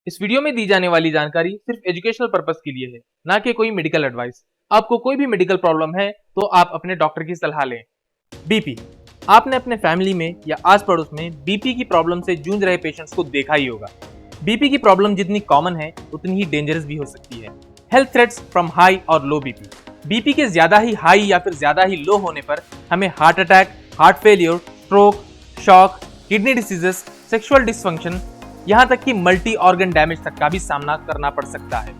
इस वीडियो में दी जाने वाली जानकारी सिर्फ एजुकेशनल पर्पस के लिए है, ना कि कोई मेडिकल एडवाइस। आपको कोई भी मेडिकल प्रॉब्लम है तो आप अपने डॉक्टर की सलाह लें। बीपी, आपने अपने फैमिली में या आस पड़ोस में बीपी की प्रॉब्लम से जूझ रहे पेशेंट्स को देखा ही होगा। बीपी की प्रॉब्लम जितनी कॉमन है उतनी ही डेंजरस भी हो सकती है। हेल्थ थ्रेट्स फ्रॉम हाई और लो बीपी। बीपी के ज्यादा ही हाई या फिर ज्यादा ही लो होने पर हमें heart attack, heart failure, stroke, shock, kidney diseases, sexual dysfunction, यहाँ तक कि मल्टी ऑर्गन डैमेज तक का भी सामना करना पड़ सकता है।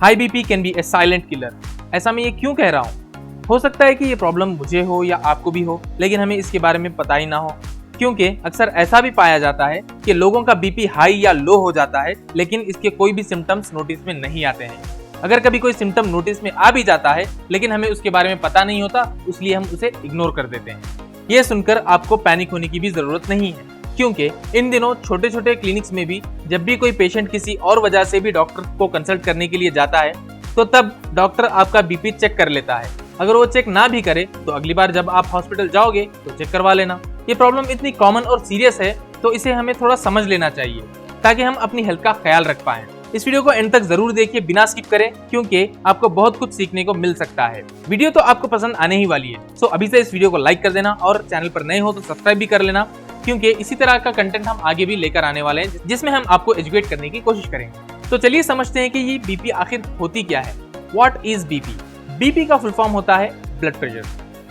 High BP can be A silent killer. ऐसा मैं ये क्यों कह रहा हूँ? हो सकता है कि ये प्रॉब्लम मुझे हो या आपको भी हो, लेकिन हमें इसके बारे में पता ही ना हो, क्योंकि अक्सर ऐसा भी पाया जाता है कि लोगों का बीपी हाई या लो हो जाता है लेकिन इसके कोई भी सिम्टम्स नोटिस में नहीं आते हैं। अगर कभी कोई सिम्टम नोटिस में आ भी जाता है लेकिन हमें उसके बारे में पता नहीं होता, इसलिए हम उसे इग्नोर कर देते हैं। ये सुनकर आपको पैनिक होने की भी जरूरत नहीं है, क्योंकि इन दिनों छोटे छोटे क्लिनिक्स में भी जब भी कोई पेशेंट किसी और वजह से भी डॉक्टर को कंसल्ट करने के लिए जाता है तो तब डॉक्टर आपका बीपी चेक कर लेता है। अगर वो चेक ना भी करे तो अगली बार जब आप हॉस्पिटल जाओगे तो चेक करवा लेना। ये प्रॉब्लम इतनी कॉमन और सीरियस है तो इसे हमें थोड़ा समझ लेना चाहिए ताकि हम अपनी हेल्थ का ख्याल रख पाएं। इस वीडियो को एंड तक जरूर देखिए, बिना स्किप करें, क्योंकि आपको बहुत कुछ सीखने को मिल सकता है। वीडियो तो आपको पसंद आने ही वाली है, सो अभी से इस वीडियो को लाइक कर देना और चैनल पर नए हो तो सब्सक्राइब भी कर लेना, क्योंकि इसी तरह का कंटेंट हम आगे भी लेकर आने वाले हैं जिसमें हम आपको एजुकेट करने की कोशिश करेंगे। तो चलिए समझते हैं कि ये बीपी आखिर होती क्या है। What is BP? बीपी का फुल फॉर्म होता है ब्लड प्रेशर।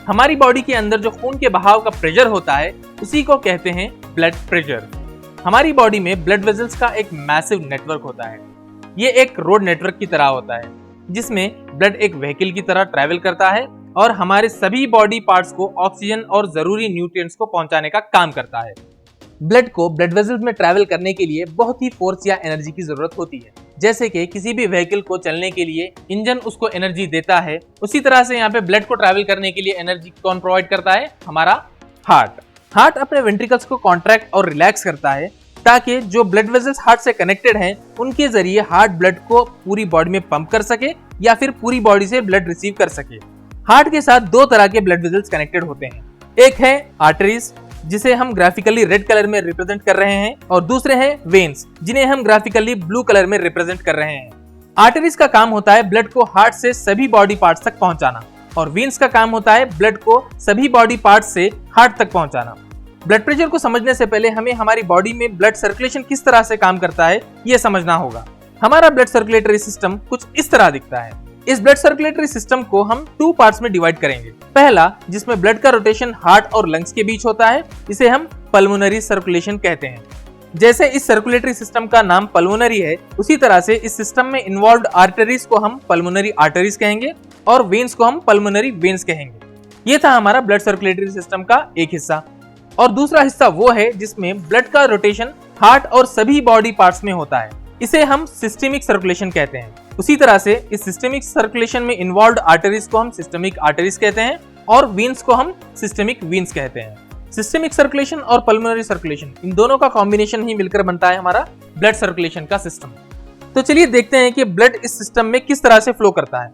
हमारी बॉडी के अंदर जो खून के बहाव का प्रेशर होता है उसी को कहते हैं ब्लड प्रेशर। हमारी बॉडी में ब्लड वेसल्स का एक मैसिव नेटवर्क होता है। ये एक रोड नेटवर्क की तरह होता है जिसमें ब्लड एक व्हीकल की तरह ट्रैवल करता है और हमारे सभी बॉडी पार्ट्स को ऑक्सीजन और जरूरी न्यूट्रिएंट्स को पहुंचाने का काम करता है। ब्लड को ब्लड वेसल्स में ट्रैवल करने के लिए बहुत ही फोर्स या एनर्जी की जरूरत होती है। जैसे कि किसी भी व्हीकल को चलने के लिए इंजन उसको एनर्जी देता है, उसी तरह से यहाँ पे ब्लड को ट्रैवल करने के लिए एनर्जी कौन प्रोवाइड करता है? हमारा हार्ट अपने वेंट्रिकल्स को कॉन्ट्रैक्ट और रिलैक्स करता है ताकि जो ब्लड वेसल्स हार्ट से कनेक्टेड हैं उनके जरिए हार्ट ब्लड को पूरी बॉडी में पंप कर सके या फिर पूरी बॉडी से ब्लड रिसीव कर सके। हार्ट के साथ दो तरह के ब्लड वेसल्स कनेक्टेड होते हैं। एक है आर्टरीज, जिसे हम ग्राफिकली रेड कलर में रिप्रेजेंट कर रहे हैं, और दूसरे हैं वेन्स, जिन्हें हम ग्राफिकली ब्लू कलर में रिप्रेजेंट कर रहे हैं। आर्टरीज का काम होता है ब्लड को हार्ट से सभी बॉडी पार्ट्स तक पहुंचाना, और वेन्स का काम होता है ब्लड को सभी बॉडी पार्ट्स से हार्ट तक पहुंचाना। ब्लड प्रेशर को समझने से पहले हमें हमारी बॉडी में ब्लड सर्कुलेशन किस तरह से काम करता है ये समझना होगा। हमारा ब्लड सर्कुलेटरी सिस्टम कुछ इस तरह दिखता है। इस ब्लड सर्कुलेटरी सिस्टम को हम 2 पार्ट्स में डिवाइड करेंगे। पहला, जिसमें ब्लड का रोटेशन हार्ट और लंग्स के बीच होता है, इसे हम पल्मोनरी सर्कुलेशन कहते हैं। जैसे इस सर्कुलेटरी सिस्टम का नाम पल्मोनरी है, उसी तरह से इस सिस्टम में इन्वॉल्व्ड आर्टरीज को हम पल्मोनरी आर्टरीज कहेंगे और वेन्स को हम पल्मोनरी वेन्स कहेंगे। ये था हमारा ब्लड सर्कुलेटरी सिस्टम का एक हिस्सा। और दूसरा हिस्सा वो है जिसमें ब्लड का रोटेशन हार्ट और सभी बॉडी पार्ट्स में होता है, इसे हम सिस्टेमिक सर्कुलेशन कहते हैं। उसी तरह से इस सिस्टेमिक सर्कुलेशन में इन्वॉल्व्ड आर्टरीज को हम सिस्टेमिक आर्टरीज कहते हैं और वेन्स को हम सिस्टेमिक वेन्स कहते हैं। सिस्टेमिक सर्कुलेशन और पल्मोनरी सर्कुलेशन, इन दोनों का कॉम्बिनेशन ही मिलकर बनता है हमारा ब्लड सर्कुलेशन का सिस्टम। तो चलिए देखते हैं कि ब्लड इस सिस्टम में किस तरह से फ्लो करता है।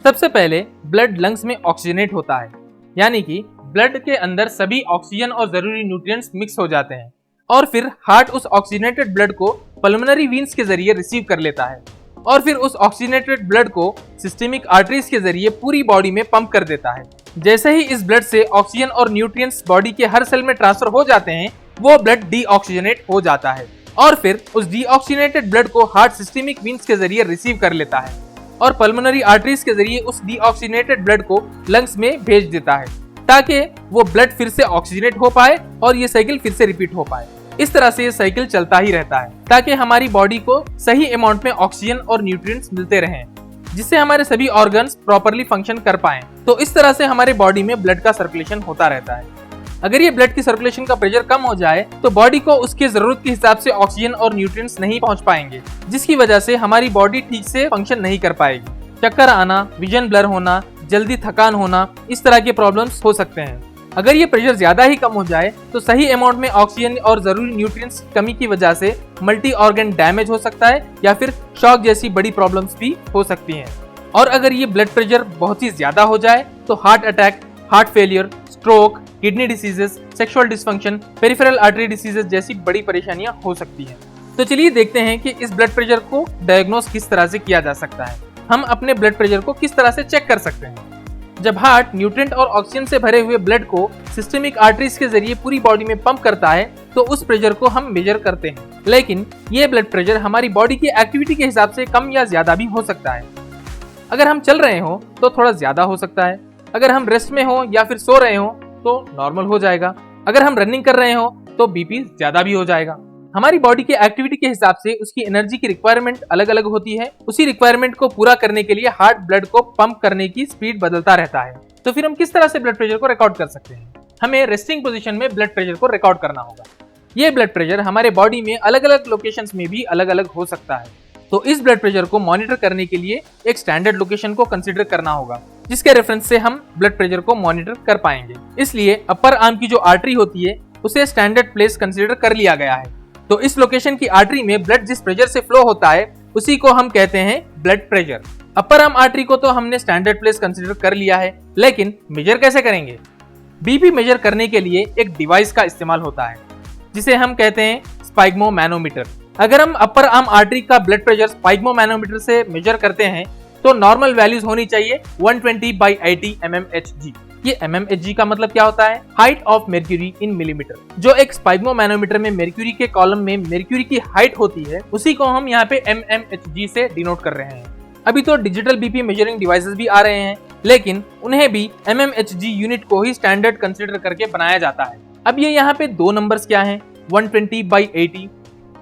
सबसे पहले ब्लड लंग्स में ऑक्सीजनेट होता है, यानी कि ब्लड के अंदर सभी ऑक्सीजन और जरूरी न्यूट्रिएंट्स मिक्स हो जाते हैं, और फिर हार्ट उस ऑक्सीजनेटेड ब्लड को पल्मोनरी वेन्स के जरिए रिसीव कर लेता है और फिर उस ऑक्सीजनेटेड ब्लड को सिस्टेमिक आर्टरीज के जरिए पूरी बॉडी में पंप कर देता है। जैसे ही इस ब्लड से ऑक्सीजन और न्यूट्रिएंट्स बॉडी के हर सेल में ट्रांसफर हो जाते हैं, वो ब्लड डीऑक्सीजनेट हो जाता है और फिर उस डीऑक्सीजनेटेड ब्लड को हार्ट सिस्टेमिक वेन्स के जरिए रिसीव कर लेता है और पल्मोनरी आर्टरीज के जरिए उस डीऑक्सीजनेटेड ब्लड को लंग्स में भेज देता है ताकि वो ब्लड फिर से ऑक्सीजनेट हो पाए और ये साइकिल फिर से रिपीट हो पाए। इस तरह से ये साइकिल चलता ही रहता है ताकि हमारी बॉडी को सही अमाउंट में ऑक्सीजन और न्यूट्रिएंट्स मिलते रहें, जिससे हमारे सभी ऑर्गन्स प्रॉपर्ली फंक्शन कर पाएं। तो इस तरह से हमारे बॉडी में ब्लड का सर्कुलेशन होता रहता है। अगर ये ब्लड की सर्कुलेशन का प्रेशर कम हो जाए तो बॉडी को उसके जरूरत के हिसाब से ऑक्सीजन और न्यूट्रिएंट्स नहीं पहुंच पाएंगे, जिसकी वजह से हमारी बॉडी ठीक से फंक्शन नहीं कर पाएगी। चक्कर आना, विजन ब्लर होना, जल्दी थकान होना, इस तरह के प्रॉब्लम्स हो सकते हैं। अगर ये प्रेशर ज्यादा ही कम हो जाए तो सही अमाउंट में ऑक्सीजन और जरूरी न्यूट्रिएंट्स की कमी की वजह से मल्टी ऑर्गन डैमेज हो सकता है या फिर शॉक जैसी बड़ी प्रॉब्लम्स भी हो सकती हैं। और अगर ये ब्लड प्रेशर बहुत ही ज्यादा हो जाए तो heart attack, heart failure, stroke, kidney diseases, sexual dysfunction, peripheral artery diseases जैसी बड़ी परेशानियां हो सकती हैं। तो चलिए देखते हैं कि इस ब्लड प्रेशर को डायग्नोस किस तरह से किया जा सकता है। हम अपने ब्लड प्रेशर को किस तरह से चेक कर सकते हैं। जब हार्ट न्यूट्रिएंट और ऑक्सीजन से भरे हुए ब्लड को सिस्टेमिक आर्टरीज के जरिए पूरी बॉडी में पंप करता है तो उस प्रेशर को हम मेजर करते हैं। लेकिन ये ब्लड प्रेशर हमारी बॉडी की एक्टिविटी के हिसाब से कम या ज्यादा भी हो सकता है। अगर हम चल रहे हो तो थोड़ा ज्यादा हो सकता है, अगर हम रेस्ट में हो या फिर सो रहे हो तो नॉर्मल हो जाएगा, अगर हम रनिंग कर रहे हो तो बीपी ज्यादा भी हो जाएगा। हमारी बॉडी के एक्टिविटी के हिसाब से उसकी एनर्जी की रिक्वायरमेंट अलग अलग होती है। उसी रिक्वायरमेंट को पूरा करने के लिए हार्ट ब्लड को पंप करने की स्पीड बदलता रहता है। तो फिर हम किस तरह से ब्लड प्रेशर को रिकॉर्ड कर सकते हैं? हमें रेस्टिंग पोजीशन में ब्लड प्रेशर को रिकॉर्ड करना होगा। ये ब्लड प्रेशर हमारे बॉडी में अलग अलग लोकेशंस में भी अलग अलग हो सकता है। तो इस ब्लड प्रेशर को मॉनिटर करने के लिए एक स्टैंडर्ड लोकेशन को कंसीडर करना होगा, जिसके रेफरेंस से हम ब्लड प्रेशर को मॉनिटर कर पाएंगे। इसलिए अपर आर्म की जो आर्टरी होती है उसे स्टैंडर्ड प्लेस कंसीडर कर लिया गया है। तो इस लोकेशन की आर्टरी में ब्लड जिस प्रेशर से फ्लो होता है उसी को हम कहते हैं blood pressure. Upper arm artery को तो हमने स्टैंडर्ड प्लेस कंसीडर कर लिया है, लेकिन मेजर कैसे करेंगे? बीपी मेजर करने के लिए एक डिवाइस का इस्तेमाल होता है जिसे हम कहते हैं स्पाइग्मोमैनोमीटर। अगर हम अपर आर्म आर्टरी का ब्लड प्रेशर स्पाइग्मोमैनोमीटर से मेजर करते हैं तो नॉर्मल वैल्यूज होनी चाहिए 120/80 mmHg। ये mmHg का मतलब क्या होता है? Height of mercury in millimetre. जो एक स्पाइग्मोमैनोमीटर में मेर्क्यूरी के कॉलम में मेर्क्यूरी की हाइट होती है उसी को हम यहाँ पे mmHg से डिनोट कर रहे हैं। अभी तो डिजिटल बीपी मेजरिंग डिवाइसेस भी आ रहे हैं, लेकिन उन्हें भी mmHg यूनिट को ही स्टैंडर्ड कंसीडर करके बनाया जाता है। अब ये यहाँ पे दो नंबर्स क्या हैं? 120/80।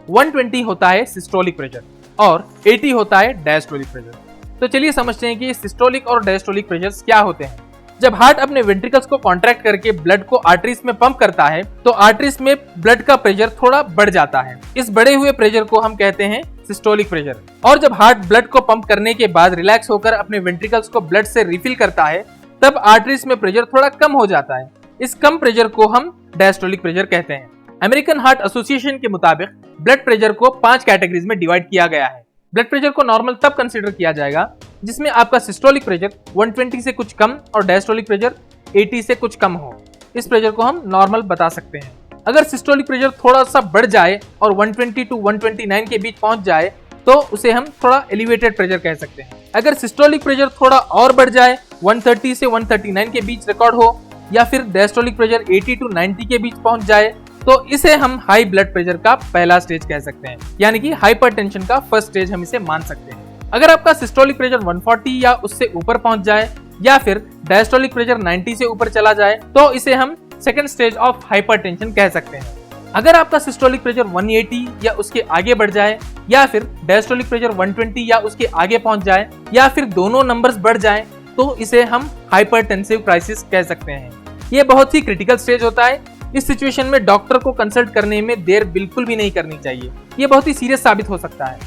120 होता है सिस्टोलिक प्रेशर और 80 होता है डायस्टोलिक प्रेशर। तो चलिए समझते हैं कि सिस्टोलिक और डायस्टोलिक प्रेशर्स क्या होते हैं। जब हार्ट अपने वेंट्रिकल्स को कॉन्ट्रैक्ट करके ब्लड को आर्टरीज में पंप करता है तो आर्टरीज में ब्लड का प्रेशर थोड़ा बढ़ जाता है। इस बढ़े हुए प्रेशर को हम कहते हैं सिस्टोलिक प्रेशर। और जब हार्ट ब्लड को पंप करने के बाद रिलैक्स होकर अपने वेंट्रिकल्स को ब्लड से रिफिल करता है तब आर्टरीज में प्रेशर थोड़ा कम हो जाता है। इस कम प्रेशर को हम डायस्टोलिक प्रेशर कहते हैं। अमेरिकन हार्ट एसोसिएशन के मुताबिक ब्लड प्रेशर को 5 कैटेगरीज में डिवाइड किया गया है। ब्लड प्रेशर को नॉर्मल तब कंसीडर किया जाएगा जिसमें आपका सिस्टोलिक प्रेशर 120 से कुछ कम और डायस्टोलिक प्रेशर 80 से कुछ कम हो। इस प्रेशर को हम नॉर्मल बता सकते हैं। अगर सिस्टोलिक प्रेशर थोड़ा सा बढ़ जाए और 120 to 129 के बीच पहुंच जाए तो उसे हम थोड़ा एलिवेटेड प्रेशर कह सकते हैं। अगर सिस्टोलिक प्रेशर थोड़ा और बढ़ जाए, 130 से 139 के बीच रिकॉर्ड हो या फिर डायस्टोलिक प्रेशर 80 to 90 के बीच पहुंच जाए तो इसे हम हाई ब्लड प्रेशर का पहला स्टेज कह सकते हैं, यानी कि हाइपरटेंशन का फर्स्ट स्टेज हम इसे मान सकते हैं। अगर आपका सिस्टोलिक प्रेशर 140 या उससे ऊपर पहुंच जाए या फिर डायस्टोलिक प्रेशर 90 से ऊपर चला जाए तो इसे हम सेकंड स्टेज ऑफ हाइपरटेंशन कह सकते हैं। अगर आपका सिस्टोलिक प्रेशर 180 या उसके आगे बढ़ जाए या फिर डायस्टोलिक प्रेशर 120 या उसके आगे पहुंच जाए या फिर दोनों नंबर्स बढ़ जाएं तो इसे हम हाइपरटेंसिव क्राइसिस कह सकते हैं। ये बहुत ही क्रिटिकल स्टेज होता है। इस सिचुएशन में डॉक्टर को कंसल्ट करने में देर बिल्कुल भी नहीं करनी चाहिए। ये बहुत ही सीरियस साबित हो सकता है।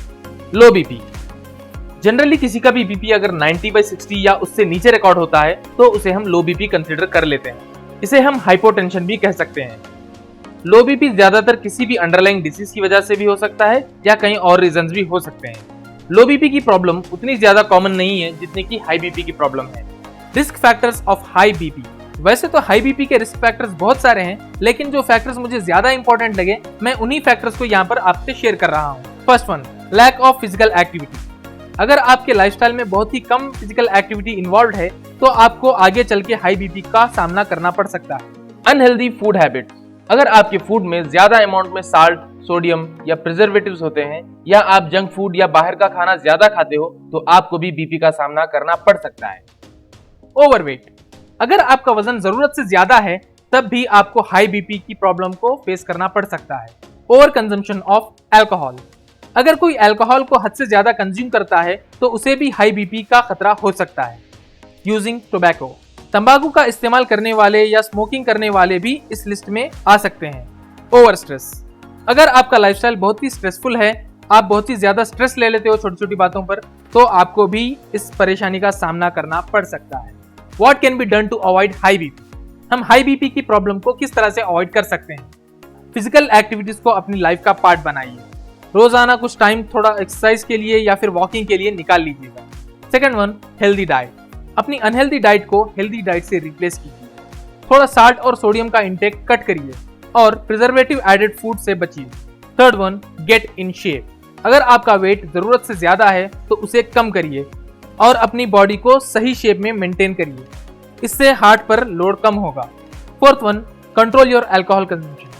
लो बीपी। जनरली किसी का भी बीपी अगर 90/60 या उससे नीचे रिकॉर्ड होता है तो उसे हम लो बीपी कंसीडर कर लेते हैं। इसे हम हाइपोटेंशन भी कह सकते हैं। लो बीपी ज्यादातर किसी भी अंडरलाइंग डिसीज की वजह से भी हो सकता है या कहीं और रीजंस भी हो सकते हैं। लो बीपी की प्रॉब्लम उतनी ज्यादा कॉमन नहीं है जितनी कि हाई बीपी की प्रॉब्लम है। Risk factors of high BP. वैसे तो हाई बीपी के रिस्क फैक्टर्स बहुत सारे हैं, लेकिन जो फैक्टर्स मुझे ज्यादा इंपॉर्टेंट लगे मैं उन्हीं फैक्टर्स को यहाँ पर आपसे शेयर कर रहा हूँ। First one, lack of physical activity. अगर आपके लाइफस्टाइल में बहुत ही कम फिजिकल एक्टिविटी इन्वॉल्व है तो आपको आगे चल के हाई बीपी का सामना करना पड़ सकता है। Unhealthy food habits. अगर आपके फूड में ज्यादा अमाउंट में साल्ट, सोडियम या प्रिजर्वेटिव्स होते हैं या आप जंक फूड या बाहर का खाना ज्यादा खाते हो तो आपको भी बीपी का सामना करना पड़ सकता है। ओवरवेट। अगर आपका वजन जरूरत से ज्यादा है तब भी आपको हाई बीपी की प्रॉब्लम को फेस करना पड़ सकता है। Over consumption of alcohol. अगर कोई अल्कोहल को हद से ज्यादा कंज्यूम करता है तो उसे भी हाई बीपी का खतरा हो सकता है। Using tobacco. तंबाकू का इस्तेमाल करने वाले या स्मोकिंग करने वाले भी इस लिस्ट में आ सकते हैं। Over stress. अगर आपका लाइफस्टाइल बहुत ही स्ट्रेसफुल है, आप बहुत ही ज्यादा स्ट्रेस ले लेते हो छोटी छोटी बातों पर, तो आपको भी इस परेशानी का सामना करना पड़ सकता है। What can be done to avoid high BP? हम हाई बीपी की प्रॉब्लम को किस तरह से अवॉइड कर सकते हैं? फिजिकल एक्टिविटीज को अपनी लाइफ का पार्ट बनाइए। रोजाना कुछ टाइम थोड़ा एक्सरसाइज के लिए या फिर वॉकिंग के लिए निकाल लीजिएगा। Second one, healthy diet. अपनी अनहेल्दी डाइट को हेल्दी डाइट से रिप्लेस कीजिए। थोड़ा साल्ट और सोडियम का इंटेक कट करिए और प्रिजर्वेटिव एडेड फूड से बचिए। Third one, get in shape. अगर आपका वेट जरूरत से ज्यादा है तो उसे कम करिए और अपनी बॉडी को सही शेप में मेंटेन करिए, इससे हार्ट पर लोड कम होगा। Fourth one, control your alcohol consume.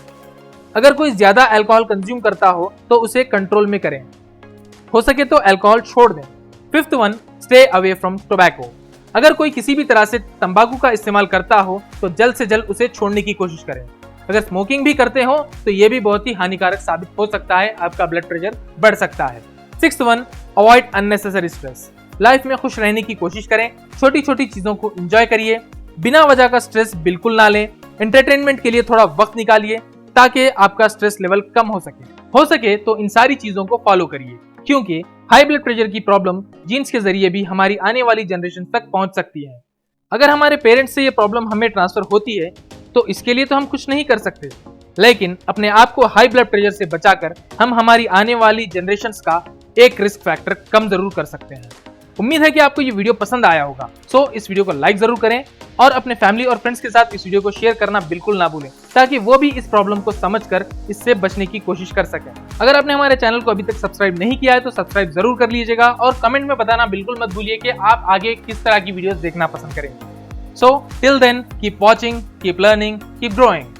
अगर कोई ज्यादा अल्कोहल कंज्यूम करता हो तो उसे कंट्रोल में करें, हो सके तो अल्कोहल छोड़ दें। Fifth one, stay away from tobacco. अगर कोई किसी भी तरह से तंबाकू का इस्तेमाल करता हो तो जल्द से जल्द उसे छोड़ने की कोशिश करें। अगर स्मोकिंग भी करते हो तो ये भी बहुत ही हानिकारक साबित हो सकता है, आपका ब्लड प्रेशर बढ़ सकता है। Sixth one, avoid unnecessary stress. Life में खुश रहने की कोशिश करें, छोटी छोटी चीजों को एंजॉय करिए, बिना वजह का स्ट्रेस बिल्कुल ना लें, एंटरटेनमेंट के लिए थोड़ा वक्त निकालिए ताकि आपका स्ट्रेस लेवल कम हो सके तो इन सारी चीजों को फॉलो करिए, क्योंकि हाई ब्लड प्रेशर की प्रॉब्लम जीन्स के जरिए भी हमारी आने वाली जनरेशन तक पहुंच सकती है। अगर हमारे पेरेंट्स से ये प्रॉब्लम हमें ट्रांसफर होती है तो इसके लिए तो हम कुछ नहीं कर सकते, लेकिन अपने आप को हाई ब्लड प्रेशर से बचाकर हम हमारी आने वाली जनरेशन्स का एक रिस्क फैक्टर कम जरूर कर सकते हैं। उम्मीद है कि आपको ये वीडियो पसंद आया होगा। सो इस वीडियो को लाइक जरूर करें और अपने फैमिली और फ्रेंड्स के साथ इस वीडियो को शेयर करना बिल्कुल ना भूलें, ताकि वो भी इस प्रॉब्लम को समझकर इससे बचने की कोशिश कर सकें। अगर आपने हमारे चैनल को अभी तक सब्सक्राइब नहीं किया है तो सब्सक्राइब जरूर कर लीजिएगा और कमेंट में बताना बिल्कुल मत भूलिए कि आप आगे किस तरह की वीडियोस देखना पसंद करेंगे। So till then, keep watching, keep learning, keep growing.